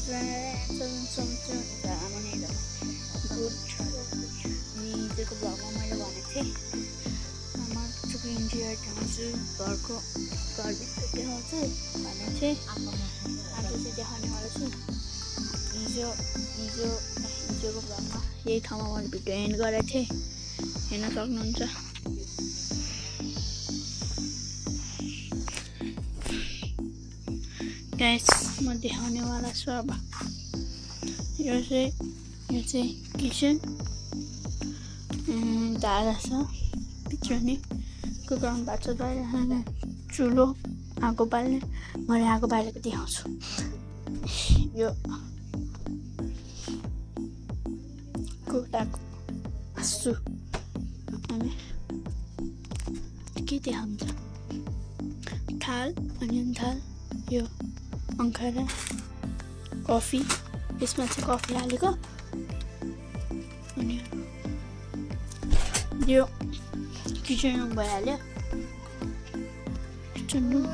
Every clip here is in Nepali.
गुड हिजोको भ्लगमा मैले भनेको थिएँ मजाको इन्टिरियर देखाउँछु घरको घरभित्र देखाउँछु भनेको थिएँ। आज चाहिँ देखाउनेवाला छु। हिजोको भ्लगमा यही ठाउँमा मैले भिडियो एन्ड गरेको थिएँ, हेर्न सक्नुहुन्छ। गाइस म देखाउनेवाला छु अब। यो चाहिँ किचन धारा छ भित्र नि कुकाउनु भएको छ। बाहिर चुलो आगो बाल्ने, मैले आगो बालेको देखाउँछु। यो कुखुराको मासु अनि के देखाउँछ, थाल अनियन थाल, यो अङ्खारा, कफी, यसमा चाहिँ कफी हालेको, अनि यो किचन रुम भइहाल्यो। किचन रुम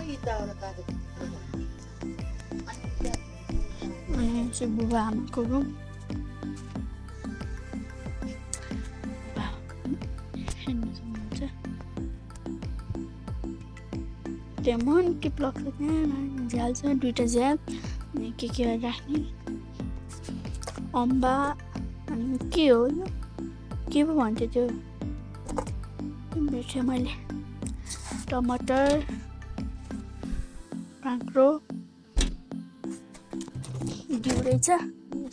अनि चाहिँ बुबा आमाको रुम। हेर्न सक्नुहुन्छ लेमन के प्लक छ त्यहाँ, झ्याल छ, दुईवटा झ्याल अनि के राख्ने, अम्बा अनि के हो यो, के पो भन्थ्यो त्यो बिर्सेँ मैले, टमाटर, काँक्रो, घिउ रहेछ,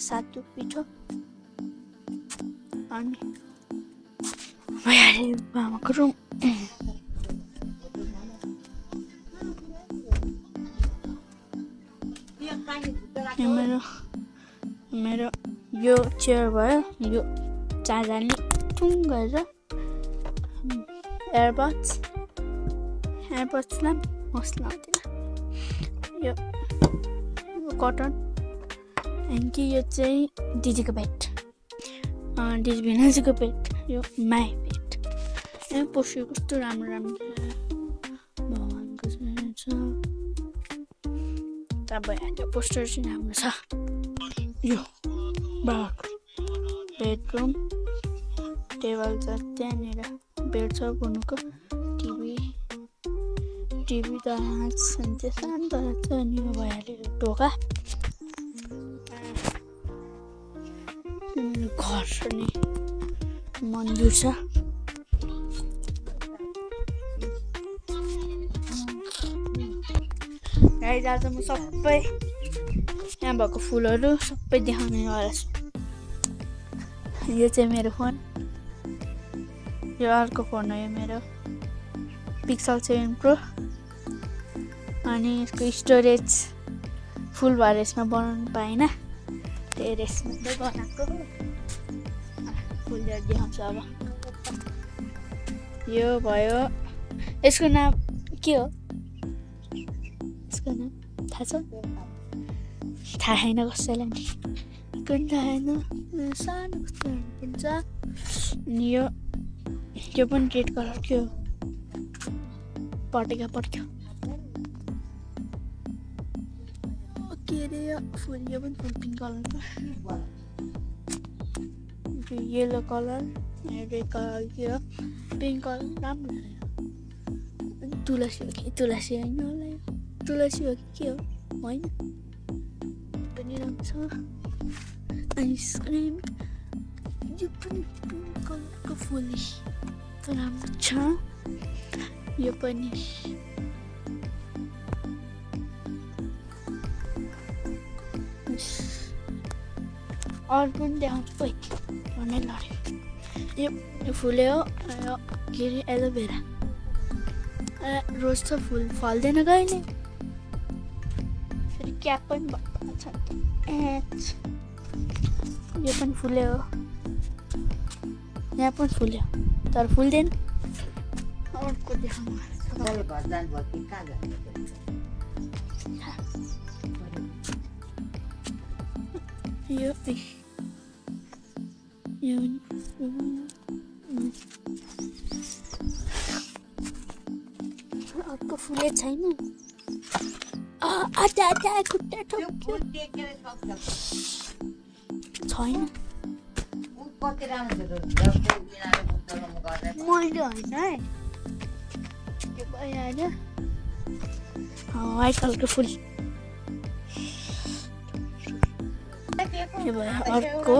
सातु पिठो अनि भइहाल्यो आमाको रुम। मेरो यो चेयर भयो, यो चारजनाले टुङ गरेर एयरबड्सलाई मसला आउँदैन, यो कटन अनि यो चाहिँ दिदीको बेड, दिदी भिनाजुको बेड, यो माई बेड। यहाँ पोस्टर कस्तो राम्रो राम्रो भगवान्को छ, त भइहाल्यो। पोस्टर चाहिँ राम्रो छ। यो बाबाको बेडरुम, टेबल छ त्यहाँनिर, बेड छ, बुनुको टिभी त त्यो शान्त लाग्छ। अनि यो भइहाल्यो ढोका। घर अनि मन्दिर छ। गाइस आज म सबै यहाँ भएको फुलहरू सबै देखाउनेवाला छु। यो चाहिँ मेरो फोन, यो अर्को फोन हो, यो मेरो पिक्सल 7 प्रो। अनि यसको स्टोरेज फुल भएर यसमा बनाउनु पाएन, त्यही यसमा चाहिँ बनाएको। फुलहरू देखाउँछु अब। यो भयो, यसको नाम के हो, यसको नाम थाहा छ? थाहा छैन कसैलाई नि, कुन थाहा छैन, सानो कस्तो हुन्छ। अनि यो पनि रेड कलर के हो, पटेका के अरे यो फुल, यो पनि फुल पिङ्क कलरको, येलो कलर, रेड कलर के हो, पिङ्क कलर राम्रो छ। तुलसी हो कि, तुलसी होइन होला, यो तुलसी हो कि के हो, होइन पनि राम्रो छ। अनि स्क्रिन यो पनि पिङ्क कलरको फुल त राम्रो छ। यो पनि अरू पनि देखाउँछु खोइ, भन्नै लड्यो। यो फुले हो, यो के अरे एलोभेरा, रोज त फुल फल्दैन कहिले। फेरि क्याप पनि भएको छ, यो पनि फुले हो, यहाँ पनि फुल्यो तर फुल्दैन। अर्को देखाउनु यो अर्को फुले छैन। आजा आजा खुट्टा ठोक्यो छैन मैले होइन है त्यो भइहाल्यो व्हाइट कलरको फुल यो भयो अर्को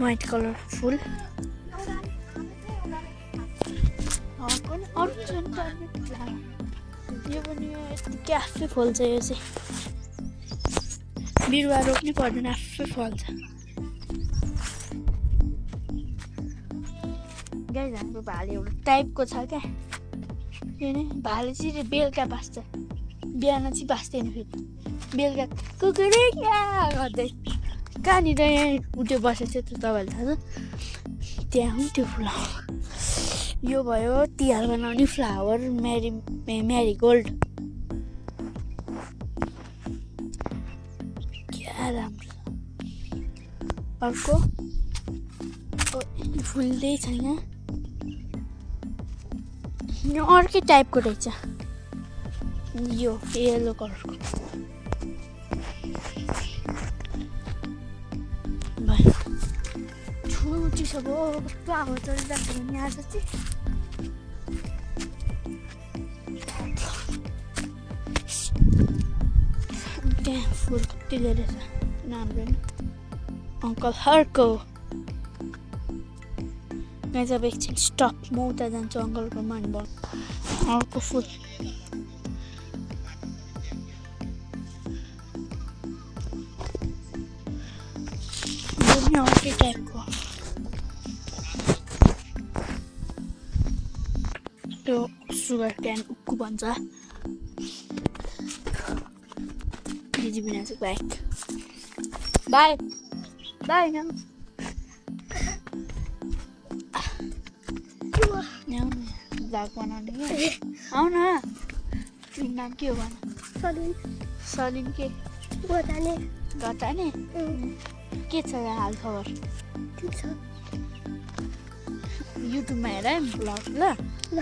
व्हाइट कलर फुल अर्को छ नि त यो पनि यत्तिकै आफै फल्छ यो चाहिँ बिरुवा रोप्नै पर्दैन आफै फल्छ गाइस हाम्रो भाले एउटा टाइपको छ क्या यो नै भाले चाहिँ बेलुका बाँच्छ बिहान चाहिँ बाँच्दैन फेरि बेलुका कुकुरै क्या गर्दै कहाँनिर यहाँ उठ्यो बसेको थियो तपाईँहरूले थाहा छ त्यहाँ हो त्यो फुल यो भयो तिहार बनाउने फ्लावर म्यारिगोल्ड क्या राम्रो अर्को फुल्दै छ यहाँ यो अर्कै टाइपको रहेछ यो येलो कलरको भयो छुटी छ भयो कस्तो हावा चलिरहेको छ नि आज चाहिँ त्यहाँ फुल कति रहेछ राम्रो अङ्कल हर्को गाइस अब एकछिन स्टप म उता जान्छु अङ्कलको मान अर्को फुल अर्कै टाइपको त्यो सुगर क्यान उक्कु भन्छ दिदी बिना चाहिँ बाइक बाई बाई न ब्लग बनाउने आऊ न तिम्रो नाम के हो भन सलिन सलिन के गताने गताने के छ हाल खबर ठिक छ युट्युबमा हेर ब्लग ल ल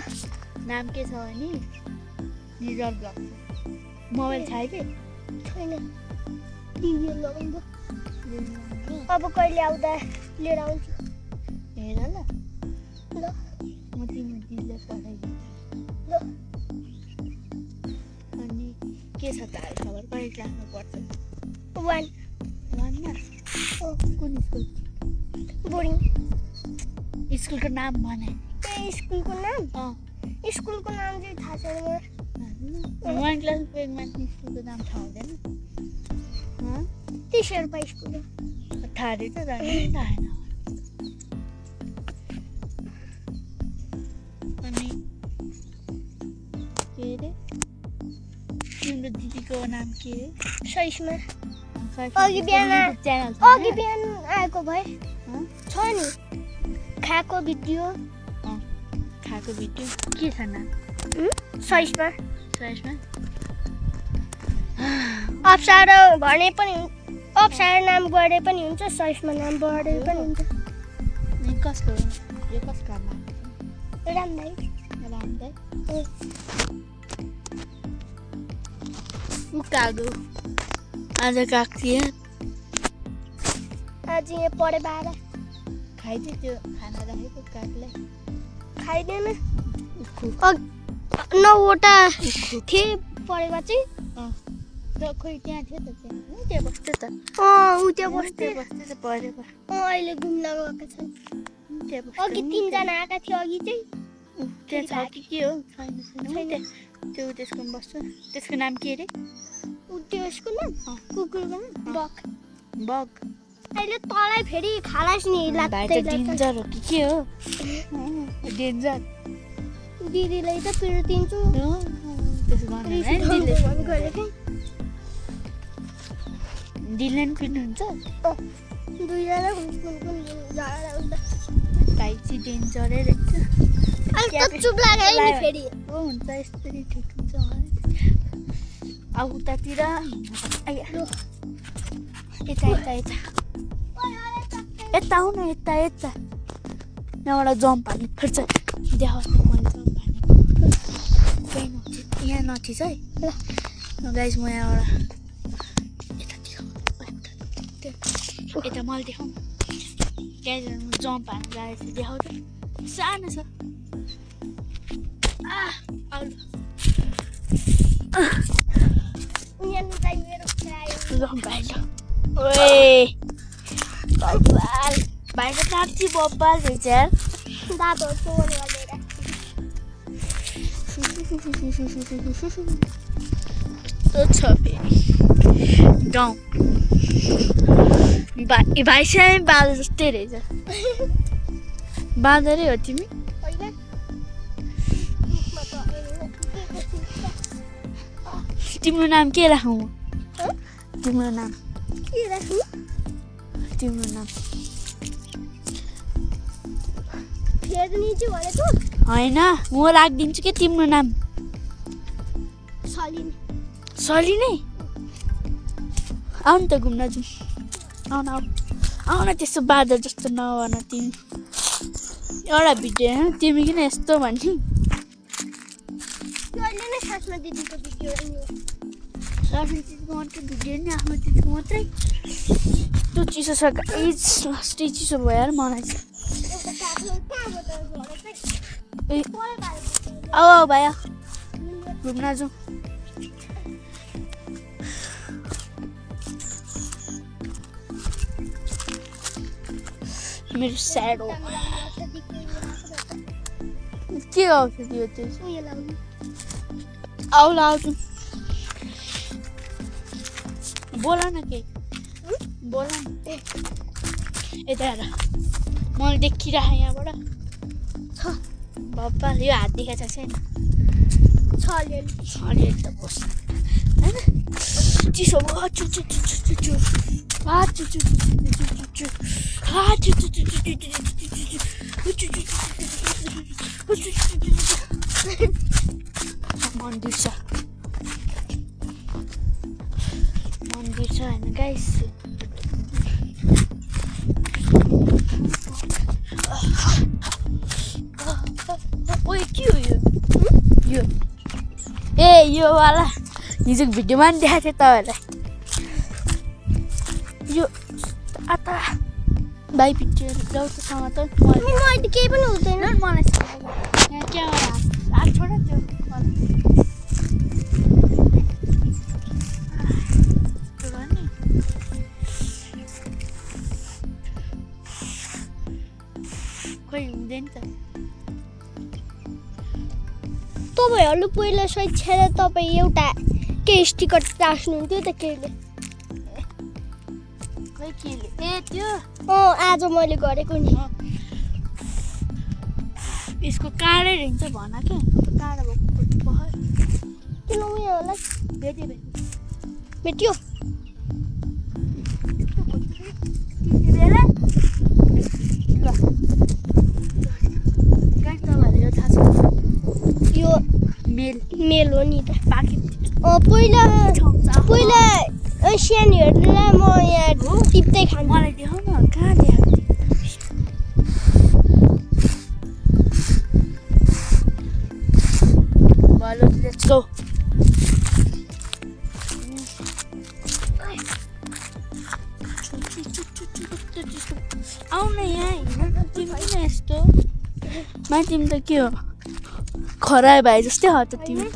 नाम के छ भने निजर ब्लग मोबाइल छ कि छैन टिभी लगाउँदा अब कहिले आउँदा लिएर आउँछु हेर ल ल म तिम्रो दिदीलाई पठाइदिन्छु ल अनि के छ त हाल खबर कहिले क्लासमा पढ्छ 1 1मा कुन स्कुल बोर्डिङ स्कुलको नाम भने स्कुलको नाम स्कुलको नाम चाहिँ थाहा छैन मलाई 1 क्लास पेगमा स्कुलको नाम थाहा हुँदैन ती शेर्पा स्कुल थाहा रहेछ जाने थाहा छैन अनि के अरे तिम्रो दिदीको नाम के अरे सहिष्मा अघि बिहान आएको भए छ नि खाएको भिडियो के छ नाम सहिष्मा सहिष्मा अप्सरा भने पनि अप्सरा नाम गरे पनि हुन्छ सहिष्मा नाम गरे पनि हुन्छ कसको यो कसको नाम रामदाई रामदाई कागो आज काक्थी आज यहाँ पढे बाह्र खाइदियो त्यो खाना राखेको कागलाई खाइदिएन 9वटा थिए पढेको चाहिँ खोइ त्यहाँ थियो त त्यहाँ बस्थ्यो त ऊ त्यहाँ बस्थ्यो त पढेको अहिले घुम्न गएको छ अघि 3 जना आएका थियो अघि चाहिँ त्यहाँ छ कि के हो छैन त्यो त्यसको बस्छ त्यसको नाम के अरे त्यसको नाम कुकुरको नाम बग बग अहिले तँलाई फेरि खालास नि लाग्दै डेन्जर हो कि के हो डेन्जर दिदीलाई त पिरो दिन्छु त्यसो गर्नु दिदीले पनि पिर्नुहुन्छ दुईजना कुन झगडा हुन्छ भाइ चाहिँ डेन्जरै रहेछ चुप लाग्यो नि फेरि हो हुन्छ यस्तरी ठिक हुन्छ अब उतातिर यता यता यता यता आऊ न यता यता यहाँबाट जम्प हाल्नु पर्छ देखाउँछ मैले जम्प हाल्नु यहाँ नथिच है ल गाइस म यहाँबाट यता मैले देखाउँ गाइस म जम्प हान्न गएको छु देखाउ त सानो छ ओए बब्बाल भाइ त साँच्ची बब्बाल रहेछ यार दाँतहरू चोर गरेर कस्तो छ फेरि गाउँ भाइ सानो बाँदर जस्तै रहेछ बाँदरै हो तिमी तिम्रो नाम के राखौँ तिम्रो नाम के राख्नु तिम्रो नाम फेर्नी चाहिँ भनेको होइन म राखिदिन्छु के तिम्रो नाम सलिनी सलिनी आऊ न त घुम्न जाउँ आऊ न आऊ न त्यस्तो बादर जस्तो नभन तिमी एउटा भिडियो होइन तिमी किन यस्तो भन्ने अहिले नै खासमा दिदीको भिडियो आफ्नो दिदीको मात्रै भिडियो नि आफ्नो दिदीको मात्रै त्यो चिसो छ गाइस लास्टै चिसो भयो यार मलाई चाहिँ आऊ आऊ भाइ घुम्न जाउँ मेरो स्याडो के आउँछ त्यो आउला आउँछु बोला न के बोला न यता हेर मैले देखिरहेँ यहाँबाट बाबा यो हात देखाएको छैन छ अलिअलि त बस्छ होइन चिसो भयो चु चु चु चु चु चु आ चु चु चु चु चु चु आ चु चु चु चु चु चु चु मन्दिर छ होइन गाइस ओए के हो यो ए यो वाला हिजोको भिडियोमा पनि देखाएको थिएँ तपाईँहरूलाई यो आता भाइ भिडियो जाउँछसँग त मैले केही पनि हुँदैन मलाई यहाँ क्यामेरा हात छोड त्यो खोइ हुँदैन त तपाईँहरू पहिला सायद छेर तपाईँ एउटा केही स्टिकर राख्नुहुन्थ्यो त केहीले खोइ केले ए त्यो आज मैले गरेको नि यसको काँडै रहन्छ भन क्या काँडा भएको किन उयो होला भेट्यो भेट्यो बेला ल गाइस तपाईँहरूले यो थाहा छ यो मेल हो नि त पहिला सानीहरूलाई म यहाँ टिप्दै खानु मलाई देखाउ न कहाँ देखाएको भयो लेट्स गो आउन यहाँ हिँड्न तिमी किन यस्तो मा तिमी त के हो खरायो भाइ जस्तै हो त तिमी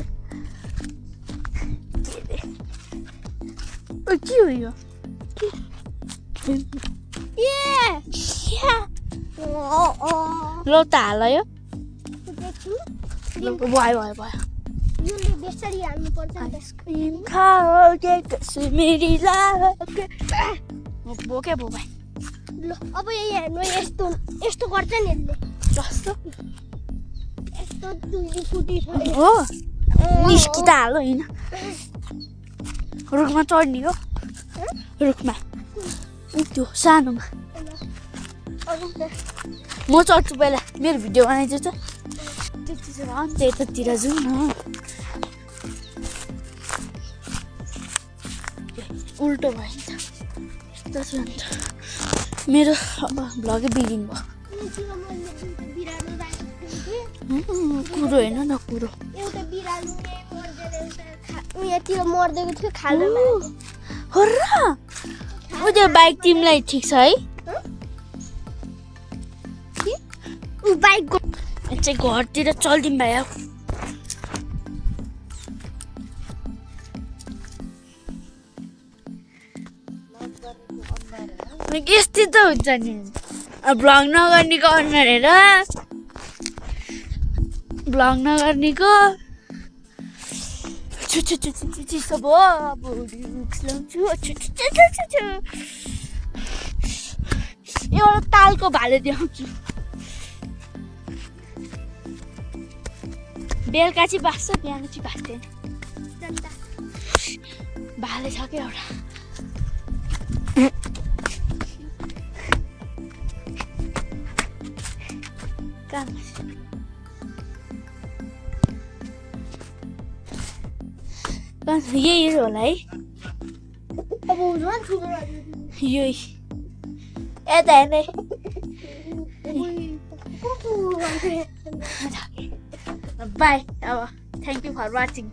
के हो यो ल त हाल यो भयो बेसरी हाल्नुपर्छ आइसक्रिम खाओगे कश्मीरी लागे बोके बो भाइ ल अब यही हेर्नु यस्तो गर्छ नि यसले जस्तो यस्तो दुई फुटी छ हो निस्कि त हाल होइन रुखमा चढ्ने हो रुखमा त्यो सानोमा म चढ्छु पहिला मेरो भिडियो बनाइदियो त त्यति चाहिँ भयो नि त यतातिर जाउँ न उल्टो भयो नि त यस्तो छ नि त मेरो अब भ्लगै बिगिन भयो कुरो होइन न कुरो एउटा बिरालो मर्देर एउटा यतिर मर्देको थियो खाल्डो हो र उ त्यो बाइक तिमीलाई ठिक छ है उ बाइक चाहिँ घरतिर चल्दिउँ भाइ यस्तै त हुन्छ नि भ्लग नगर्नेको अनुहार हेर भ्लग नगर्नेको चिसो भयो अब एउटा तालको भाले देखाउँछु बेलुका चाहिँ बाँच्छ बिहान चाहिँ बाँच्दैन भाले छ क्या एउटा यही होला है अब झन् ठुलो यही यता हेर्ने बाई अब थ्याङ्क यू फर वाचिङ